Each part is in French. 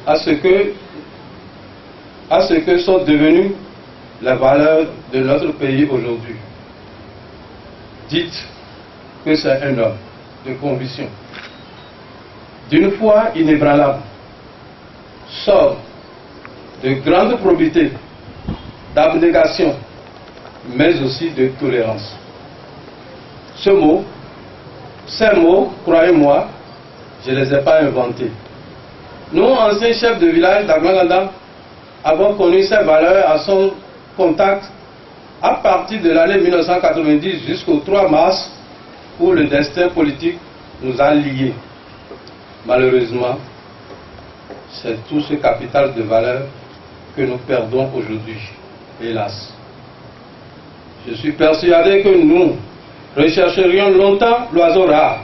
à ce que sont devenues les valeurs de notre pays aujourd'hui. Dites que c'est un homme de conviction, d'une foi inébranlable, sobre, de grande probité, d'abnégation, mais aussi de tolérance. Ces mots, croyez-moi, je ne les ai pas inventés. Nous, anciens chefs de village d'Aglanganda, avons connu ces valeurs à son contact à partir de l'année 1990 jusqu'au 3 mars, où le destin politique nous a liés. Malheureusement, c'est tout ce capital de valeurs que nous perdons aujourd'hui, hélas. Je suis persuadé que nous rechercherions longtemps l'oiseau rare.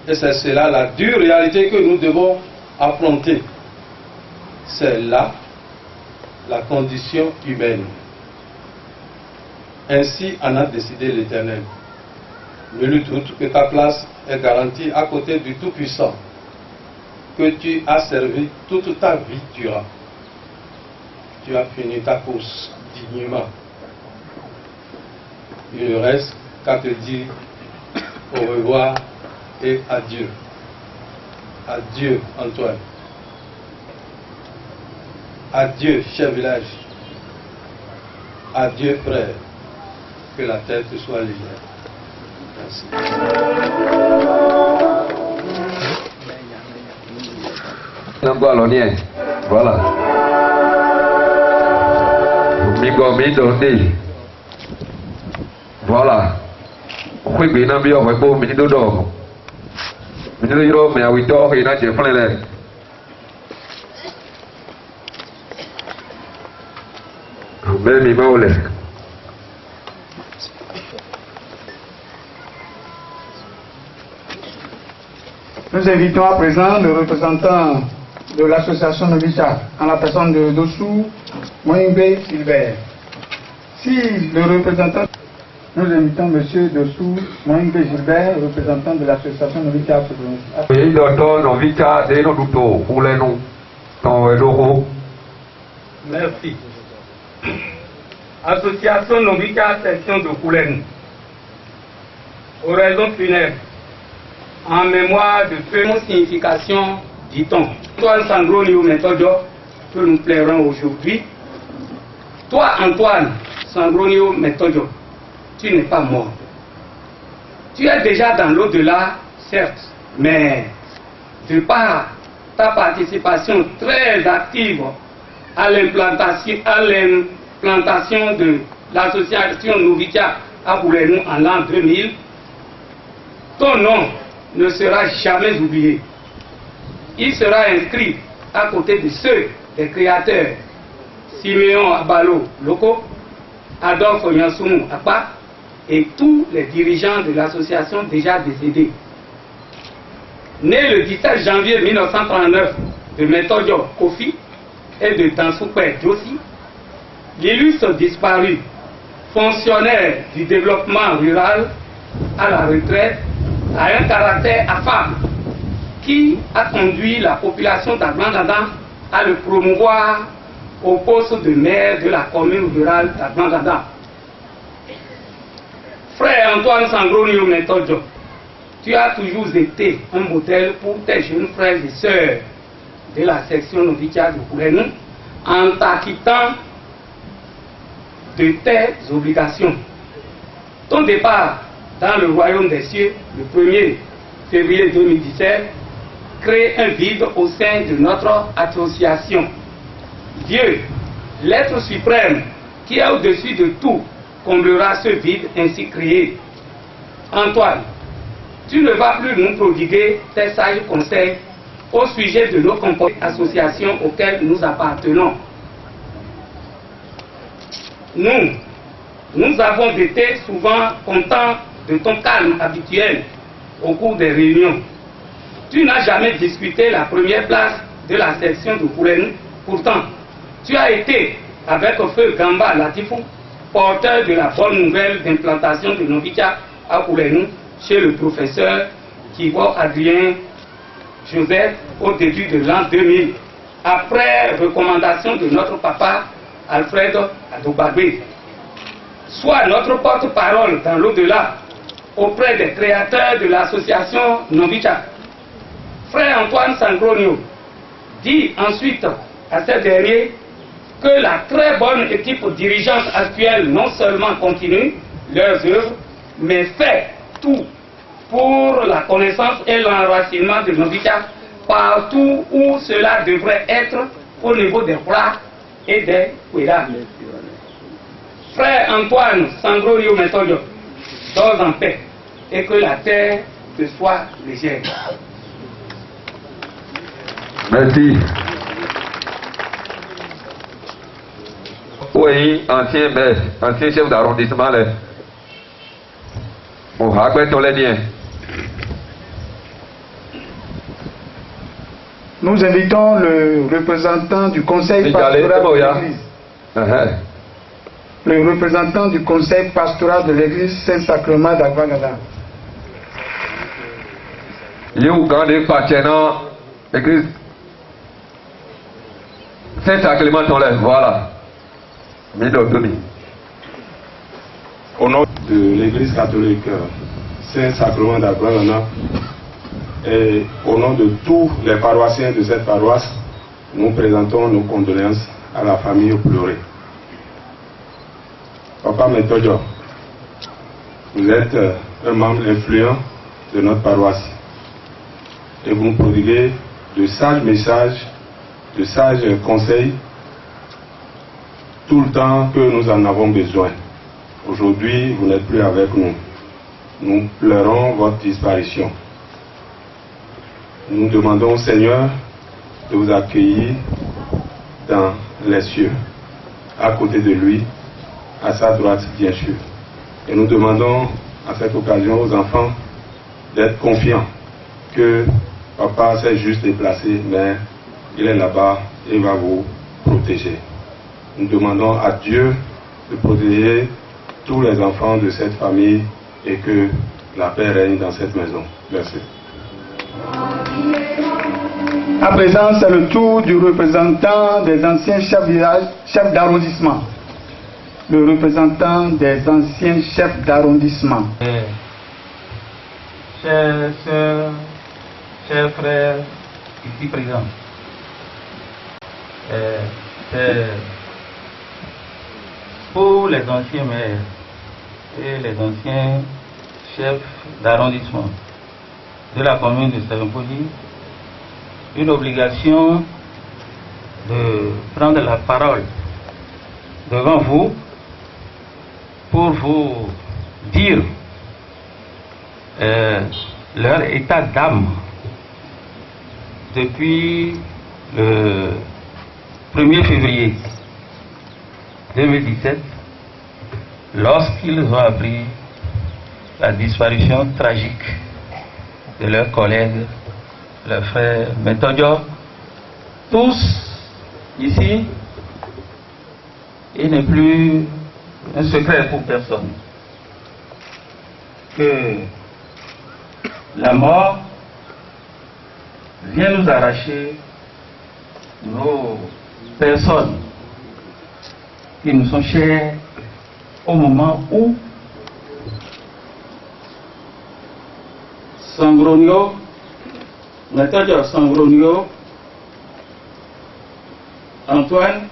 Et c'est cela la dure réalité que nous devons affronter. C'est là la condition humaine. Ainsi en a décidé l'Éternel. Nul doute que ta place est garantie à côté du Tout-Puissant, que tu as servi toute ta vie durant. Tu as fini ta course dignement. Il ne reste qu'à te dire au revoir et adieu. Adieu Antoine. Adieu cher village. Adieu frère. Que la tête soit légère. Merci. Voilà. Voilà. Khuyên bị nam biêu phải bô mình đi đồ. Mình đi đồ mèo bị to thì nó chỉ phân này. Bên mình mau lên. Nous invitons à présent le représentant de l'association Novicha, en la personne de Dossou Moïngbe Silbert. Si le représentant, nous invitons M. Dossou Moïngbe Silbert, représentant de l'association Novicha. Merci. Association Novicha section de Koulen. Oraison funèbre. En mémoire de peu signification, dit-on. Toi, Sangronio Méthodio, que nous plairons aujourd'hui. Toi, Antoine Sangronio Méthodio, tu n'es pas mort. Tu es déjà dans l'au-delà, certes, mais de par ta participation très active à l'implantation de l'association Novicha à Koulenou en l'an 2000, ton nom ne sera jamais oublié. Il sera inscrit à côté de ceux des créateurs Siméon Abalo Loko, Adolphe Nyansounou Apa et tous les dirigeants de l'association déjà décédés. Né le 17 janvier 1939 de Méthodio Kofi et de Tansouper Djossi, l'illustre disparu, fonctionnaire du développement rural à la retraite, a un caractère affable qui a conduit la population d'Aglanganda à le promouvoir au poste de maire de la commune rurale d'Aglanganda. Frère Antoine Sangronio Méthodio, tu as toujours été un modèle pour tes jeunes frères et sœurs de la section Novicha de Koulenou en t'acquittant de tes obligations. Ton départ dans le royaume des cieux, le 1er février 2017, crée un vide au sein de notre association. Dieu, l'être suprême, qui est au-dessus de tout, comblera ce vide ainsi créé. Antoine, tu ne vas plus nous prodiguer tes sages conseils au sujet de nos associations auxquelles nous appartenons. Nous avons été souvent contents de ton calme habituel au cours des réunions. Tu n'as jamais discuté la première place de la section de Koulenou. Pourtant, tu as été, avec feu Gamba Latifou, porteur de la bonne nouvelle d'implantation de Novicha à Koulenou chez le professeur Kivo Adrien Joseph au début de l'an 2000. après recommandation de notre papa Alfred Adobagbe, soit notre porte-parole dans l'au-delà auprès des créateurs de l'association Novicha. Frère Antoine Sangronio dit ensuite à ces derniers que la très bonne équipe dirigeante actuelle non seulement continue leurs œuvres, mais fait tout pour la connaissance et l'enracinement de Novicha partout où cela devrait être au niveau des rois et des Ouédas. Frère Antoine Sangronio Metodio, dors en paix et que la terre te soit légère. Merci. Oui, ancien maire, ancien chef d'arrondissement. Bon, à quoi tu l'as dit? Nous invitons le représentant du conseil pastoral de l'église. Le représentant du conseil pastoral de l'église Saint-Sacrement d'Agbagada. You quand les partenaires l'église Saint-Sacrement sont là, voilà. Au nom de l'église catholique Saint-Sacrement d'Agbagada et au nom de tous les paroissiens de cette paroisse, nous présentons nos condoléances à la famille pleurée. Papa Metodio, vous êtes un membre influent de notre paroisse et vous nous prodiguez de sages messages, de sages conseils tout le temps que nous en avons besoin. Aujourd'hui, vous n'êtes plus avec nous. Nous pleurons votre disparition. Nous demandons au Seigneur de vous accueillir dans les cieux, à côté de lui, à sa droite bien sûr. Et nous demandons à cette occasion aux enfants d'être confiants que papa s'est juste déplacé, mais il est là-bas et va vous protéger. Nous demandons à Dieu de protéger tous les enfants de cette famille et que la paix règne dans cette maison. Merci. À présent, c'est le tour du représentant des anciens chefs d'arrondissement. Le représentant des anciens chefs d'arrondissement. Chers sœurs, chers frères, ici présents, c'est pour les anciens maires et les anciens chefs d'arrondissement de la commune de Saint-Poli une obligation de prendre la parole devant vous pour vous dire leur état d'âme depuis le 1er février 2017, lorsqu'ils ont appris la disparition tragique de leurs collègues, leurs frères Metodio. Tous ici, il n'est plus un secret pour personne que la mort vient nous arracher nos personnes qui nous sont chères au moment où Sangronio, Metodio Sangronio, Antoine,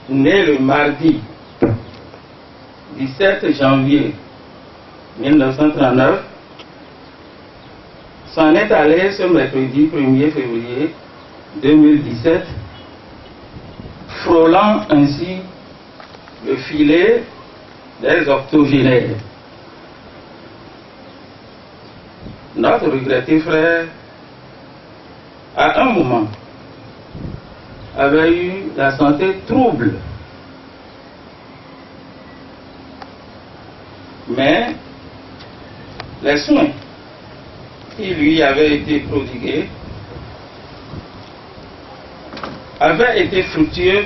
né le mardi 17 janvier 1939, s'en est allé ce mercredi 1er février 2017, frôlant ainsi le filet des octogénaires. Notre regretté frère, à un moment, avait eu la santé trouble. Mais les soins qui lui avaient été prodigués avaient été fructueux,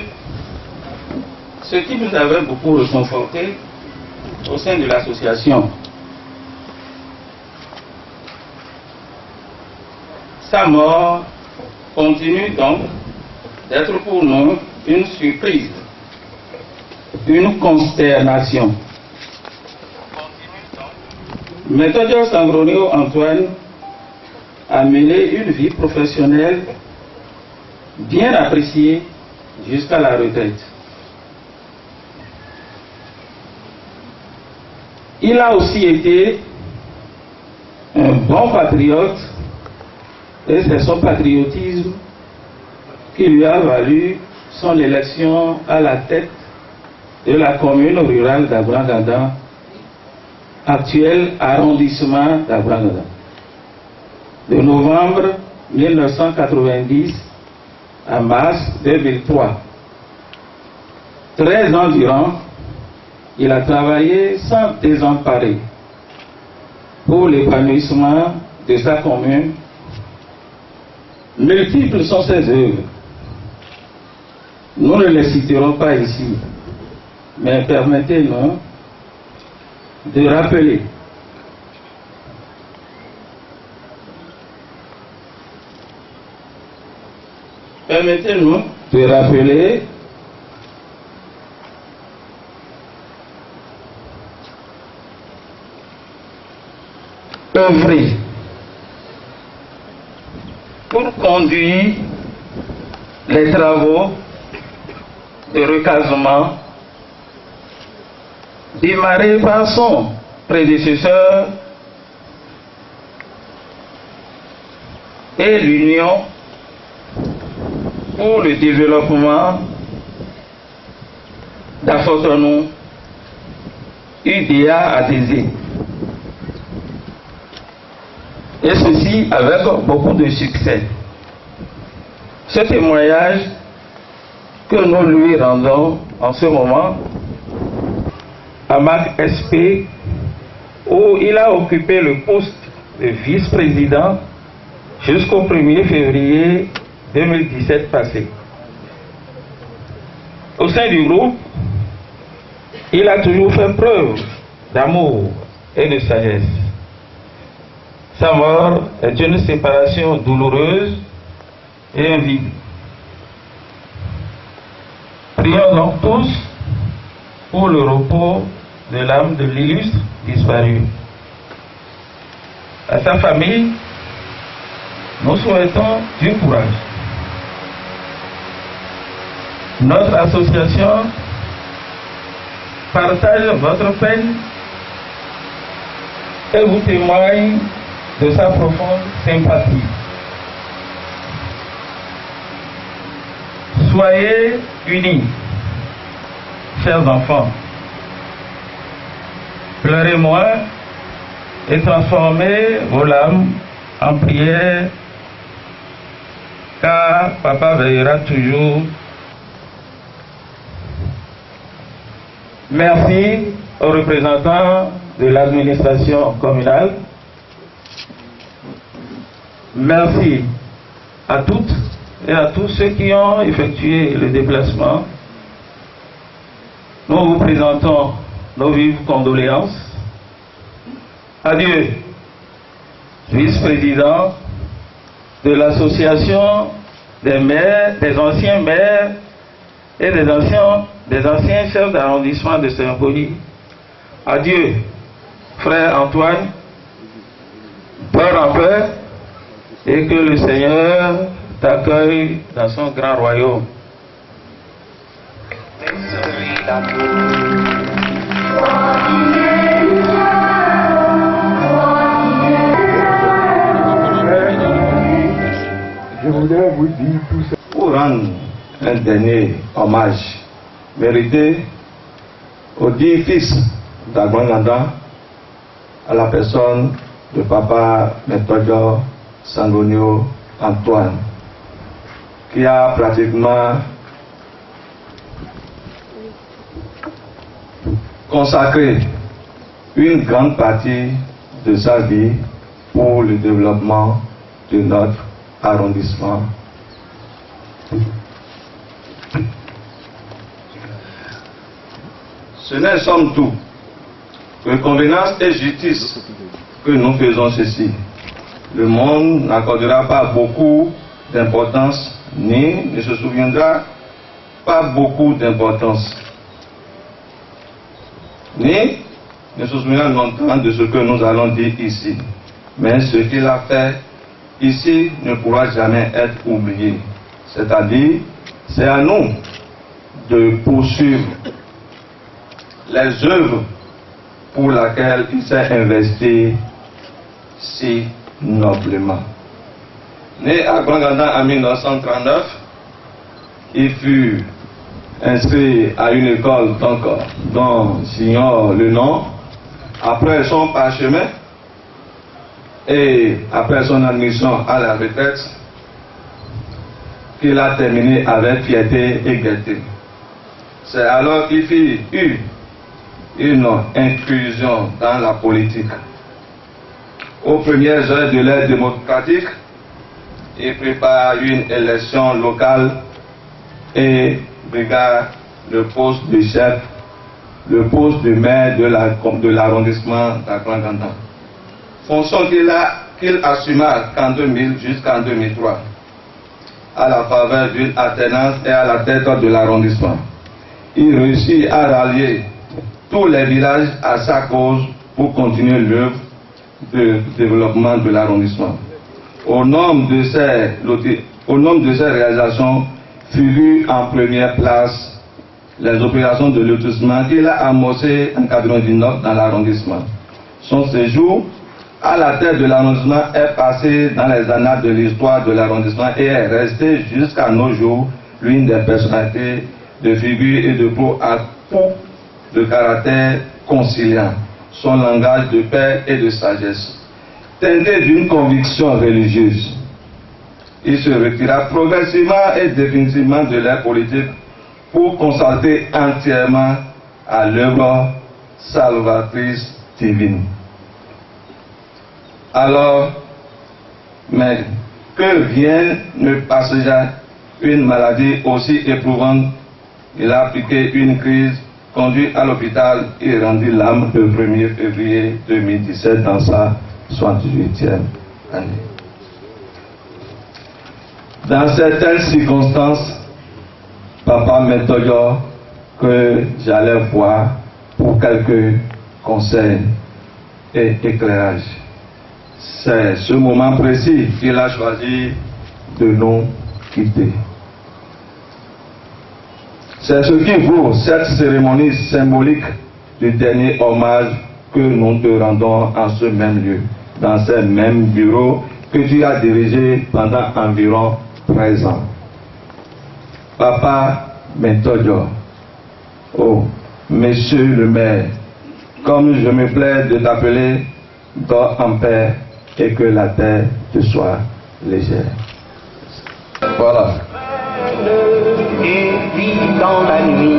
ce qui nous avait beaucoup réconforté au sein de l'association. sa mort continue donc d'être pour nous une surprise, une consternation. Maître Dior Sangronio Antoine a mené une vie professionnelle bien appréciée jusqu'à la retraite. Il a aussi été un bon patriote et c'est son patriotisme qui lui a valu son élection à la tête de la commune rurale d'Abrangada, actuel arrondissement d'Abrangada. De novembre 1990 à mars 2003. 13 ans durant, il a travaillé sans désemparer pour l'épanouissement de sa commune. Multiples sont ses œuvres. Nous ne les citerons pas ici, mais permettez-nous de rappeler œuvrer pour conduire les travaux de recasement démarrés par son prédécesseur et l'Union pour le développement d'Afotonou, UDA ATZ. Et ceci avec beaucoup de succès. Ce témoignage que nous lui rendons en ce moment à Marc SP, où il a occupé le poste de vice-président jusqu'au 1er février 2017 passé. Au sein du groupe, il a toujours fait preuve d'amour et de sagesse. Sa mort est une séparation douloureuse et un vide. Prions donc tous pour le repos de l'âme de l'illustre disparu. À sa famille, nous souhaitons du courage. Notre association partage votre peine et vous témoigne de sa profonde sympathie. Soyez unis, chers enfants. Pleurez moins et transformez vos larmes en prière, car Papa veillera toujours. Merci aux représentants de l'administration communale. Merci à toutes et à tous ceux qui ont effectué le déplacement. Nous vous présentons nos vives condoléances. Adieu, vice-président de l'association des maires, des anciens maires et des anciens chefs d'arrondissement de Saint-Poli. Adieu, frère Antoine, peur en paix, et que le Seigneur t'accueille dans son grand royaume. Je voudrais vous dire tout ça. Pour rendre un dernier hommage mérité aux 10 fils d'Abrangada, à la personne de Papa Maître Dior Sangronio Antoine, qui a pratiquement consacré une grande partie de sa vie pour le développement de notre arrondissement. Ce n'est somme toute que convenance et justice que nous faisons ceci. le monde n'accordera pas beaucoup d'importance, ni ne se souviendra pas beaucoup d'importance, ni ne se souviendra longtemps de ce que nous allons dire ici. Mais ce qu'il a fait ici ne pourra jamais être oublié. C'est-à-dire, c'est à nous de poursuivre les œuvres pour lesquelles il s'est investi si noblement. Né à Granganda en 1939, il fut inscrit à une école dont j'ignore le nom. Après son parchemin et après son admission à la retraite, qu'il a terminé avec fierté et gaieté. C'est alors qu'il eut une inclusion dans la politique. Aux premières heures de l'ère démocratique, il prépare une élection locale et regarde le poste de chef, le poste de maire de l'arrondissement d'Agranganda. Fonction qu'il assuma qu'en 2000 jusqu'en 2003, à la faveur d'une alternance et à la tête de l'arrondissement. Il réussit à rallier tous les villages à sa cause pour continuer l'œuvre de développement de l'arrondissement. Au nombre de ces réalisations figurent en première place les opérations de lotissement qu'il a amorcées en 1999 dans l'arrondissement. Son séjour à la tête de l'arrondissement est passé dans les annales de l'histoire de l'arrondissement et est resté jusqu'à nos jours l'une des personnalités de figure et de pro à tout de caractère conciliant, son langage de paix et de sagesse. Teinté d'une conviction religieuse, il se retira progressivement et définitivement de l'air politique pour consacrer entièrement à l'œuvre salvatrice divine. Alors, mais que vienne ne passagère une maladie aussi éprouvante, il a appliqué une crise, conduit à l'hôpital et rendit l'âme le 1er février 2017 dans sa 68e année. Dans certaines circonstances, Papa Mentoyo que j'allais voir pour quelques conseils et éclairages. C'est ce moment précis qu'il a choisi de nous quitter. C'est ce qui vaut cette cérémonie symbolique du dernier hommage que nous te rendons en ce même lieu, dans ce même bureau que tu as dirigé pendant environ 13 ans. Papa Mentoyo, oh, Monsieur le maire, comme je me plais de t'appeler, dors en paix et que la terre te soit légère. Voilà. Et vit dans la nuit,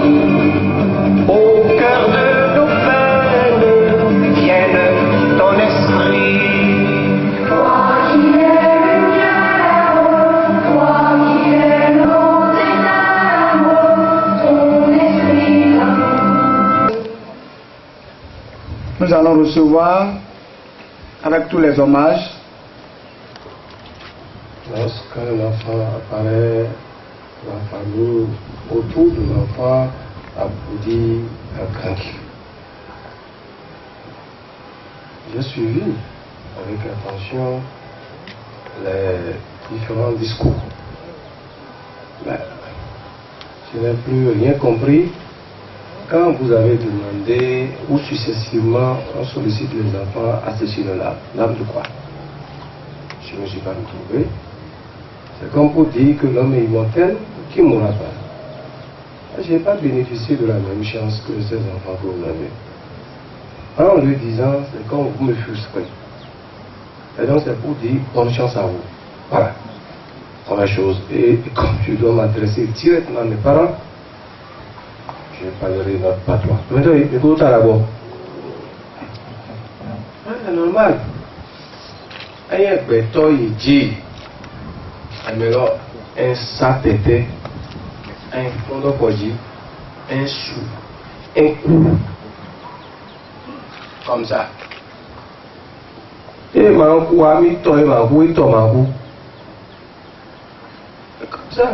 au cœur de nos peines, vienne ton esprit. Toi qui es lumière, toi qui es nos ténèbres, ton esprit d'amour. Nous allons recevoir avec tous les hommages. Lorsqu'un enfant apparaît, la famille autour de l'enfant applaudit un grand cri. J'ai suivi avec attention les différents discours. Mais je n'ai plus rien compris quand vous avez demandé où successivement on sollicite les enfants à sécher le lave. Lave de quoi? Je ne me suis pas retrouvé. C'est comme pour dire que l'homme est immortel, qui ne mourra pas. Je n'ai pas bénéficié de la même chance que ces enfants que vous avez. En lui disant, c'est comme vous me frustrez. Et donc c'est pour dire, bonne chance à vous. Voilà. Première chose. Et comme je dois m'adresser directement à mes parents, je parlerai notre patois. Maintenant, écoute à la voix. C'est normal. Il y a un béton, il dit. Alors, un satété, un fond de produit, un sou, un coup, comme ça. Et ma coup a mis toi et ma coup et toi ma coup. Comme ça.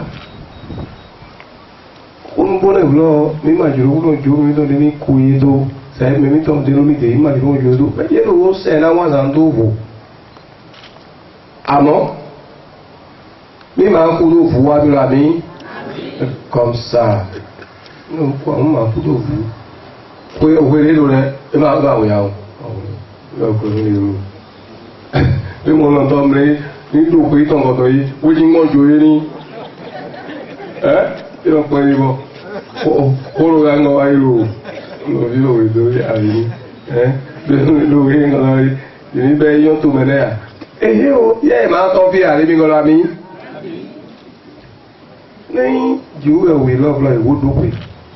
On peut le voir, mais ma joue, on joue, mais on est couillé d'eau. Ça est, même temps de l'humidité, il m'a dit qu'on joue d'eau. Mais il y a l'eau, c'est là, moi, en d'eau. Ah non? Mais ma coup d'eau, vous avez la vie. Comme ça. Non, quoi, on m'a coup d'eau, vous. Oui, oui, l'eau, et ma bah, oui, le monde entend les nous pays tant que toi où tu m'as joué ni hein et on peut dire bon oh le gars on va y aller le vieux le deux allez hein le gars on va y aller il ben yon tout mener eh yo y'a ma ton fille allez bingo l'ami ni you we love like wo do pe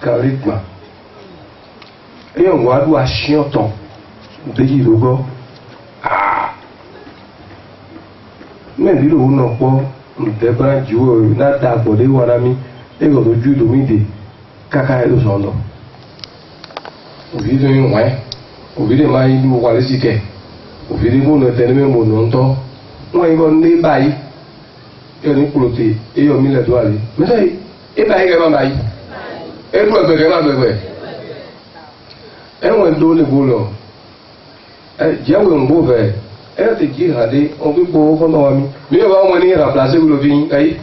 charisme et on va do a chien ton de yi lo go ah mais lui on n'a pas de bras joué n'a d'abord voilà mi et quand tu joues dominer caca et le son là au vide un ouais au vide mai nous voir les sièges au vide mon éternel mon nom moi il va ne bailler et ne ploter et on met les doigts mais ça et bailler comment bailler et nous comment et on donne le boulot j'ai un bon verre elle te dit regardez on peut boire comme on mais on va venir remplacer le vin aïe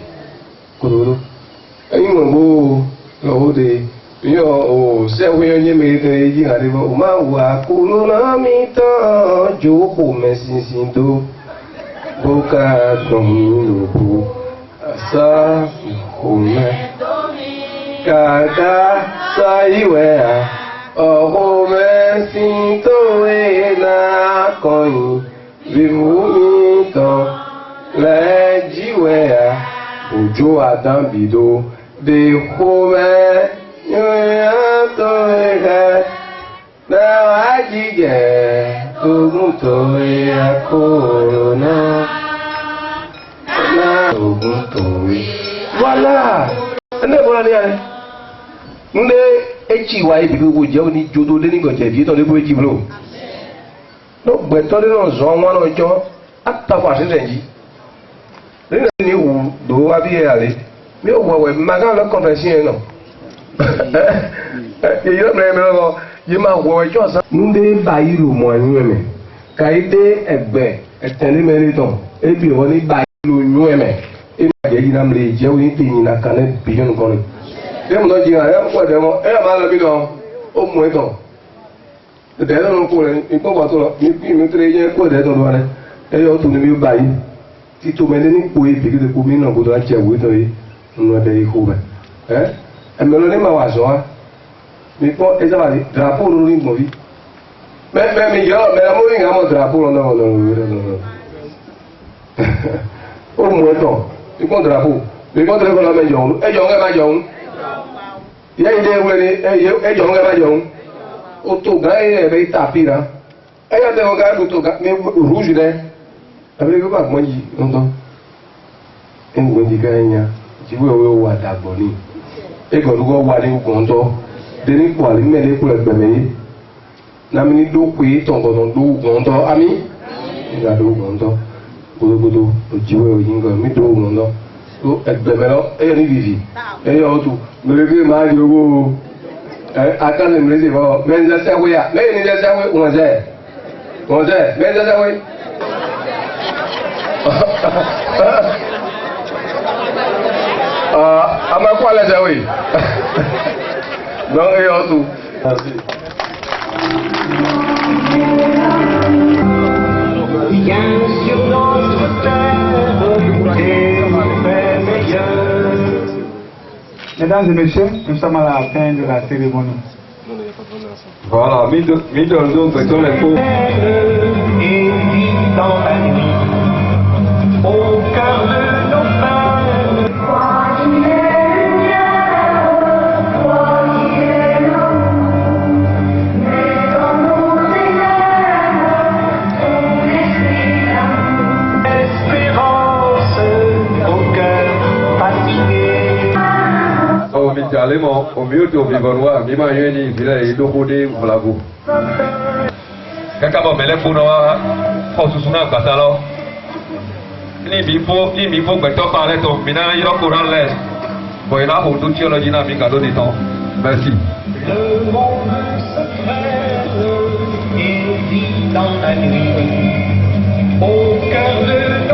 kodoro aïe mon beau le haut de yo c'est oui on y met te dit regardez on m'a wa kuluna mito jo ko mesinsindo boka dominubu asa ome kada saiwea oh mesinto ena koyin vivu mito lejiwea ojo adambido de home yoyato ega na ajige ogunto ea corona na ogunto voilà ene bola ni ale nde echi wa ibi gbogbo je oni jodo de ni goje bi to le bo echi blo no gbeto de no zo won ojo atafa se senji ni wu do wa bi ale mi o wo we maga lo confession no e yo me lo yi ma wo ojo san nde ba iru mo anu eme kaide egbe etele mere ton e bi won ni ba iru nu eme e ma je yi na mle je o ni ti ni na kan e bi yun kon bí mo lọ jí ara ẹ pọ̀ dẹ́mọ́ ẹ máa lọ bí lọ ó mú ẹ tán tẹ̀tẹ̀ ẹ lọ́nà kó rẹ nípa wà tó lọ ní bí mi tẹ́lẹ̀ yẹ kó ẹ̀dẹ́ tó lọ rẹ ẹ yọ tó ní bí báyìí títò mẹ́lẹ́ ní kó ebi kí kó mi náà kó tó á jẹ ìwé tó yìí nínú ẹ̀dẹ́ ikú rẹ ẹ ẹ̀mẹ́lọ ní ma wà sọ wa mi kọ́ ẹ sábà ní drapo lórí ìgbọ̀n bí mẹ́ mi yọ mẹ́lẹ́ mo rí ìhà mọ́ drapo lọ́nà ó mú ẹ tán mi kọ́ drapo mi kọ́ tẹ́lẹ̀ kọ́ lọ́ mẹ́jọ òun ẹ jọ òun ẹ má jọ òun ìyá ìdí ẹwúrẹ́ ni ẹjọ́ ń gẹ́gẹ́ jọun ó tó gán ẹ̀rẹ́ ìtàpíra ẹjọ́ tẹ́wọ́ gá ló tó gán ní rújù rẹ̀ ẹgbẹ́ gbogbo àgbọ́n yìí ń tán ẹgbẹ́ ti gá ẹ̀yà jíwé owó wà dàgbọ̀ ní ẹgbẹ̀rúgbọ́ wà ní ogun tọ́ dẹni pọ̀ àlè mẹ́lẹ́ pọ̀ ẹgbẹ̀mẹ́ yìí lámi ní dókòó tọ̀gbọ̀n lóògùn tọ́ àmì ìgbà lóògùn tọ́ gbogbo jíwé òyìn gan mí lóògùn tọ́ ẹgbẹ̀mẹ́ lọ ẹyọ ní vivi ẹyọ ọtún gbẹ̀rẹ̀gbẹ̀ máa ń yọwọ́ akánlẹ̀ mìíràn fọ́ mẹ́rìndínlẹ́sẹ̀wé à mẹ́rìndínlẹ́sẹ̀wé wọ́n zẹ́ mẹ́rìndínlẹ́sẹ̀wé a máa kọ́ alẹ́sẹ̀wé lọ ẹyọ ọtún. Mesdames et messieurs, nous sommes à la fin de la cérémonie. Voilà, middle zone, question les faux. Et vit dans la nuit, au cœur de nos peines. Espérance au cœur fatigué. Oh, mi jale mo, o mi o to bi bonwa, mi ma yeni vile idoko de vlago. kaka bo mele fo no wa ko susu na kata lo ni mi fo gbe to pa le to mi na yo ko ran le bo ina ho du theology na mi ka do ni ton merci. Le monde se perd et vit dans la nuit. Au cœur de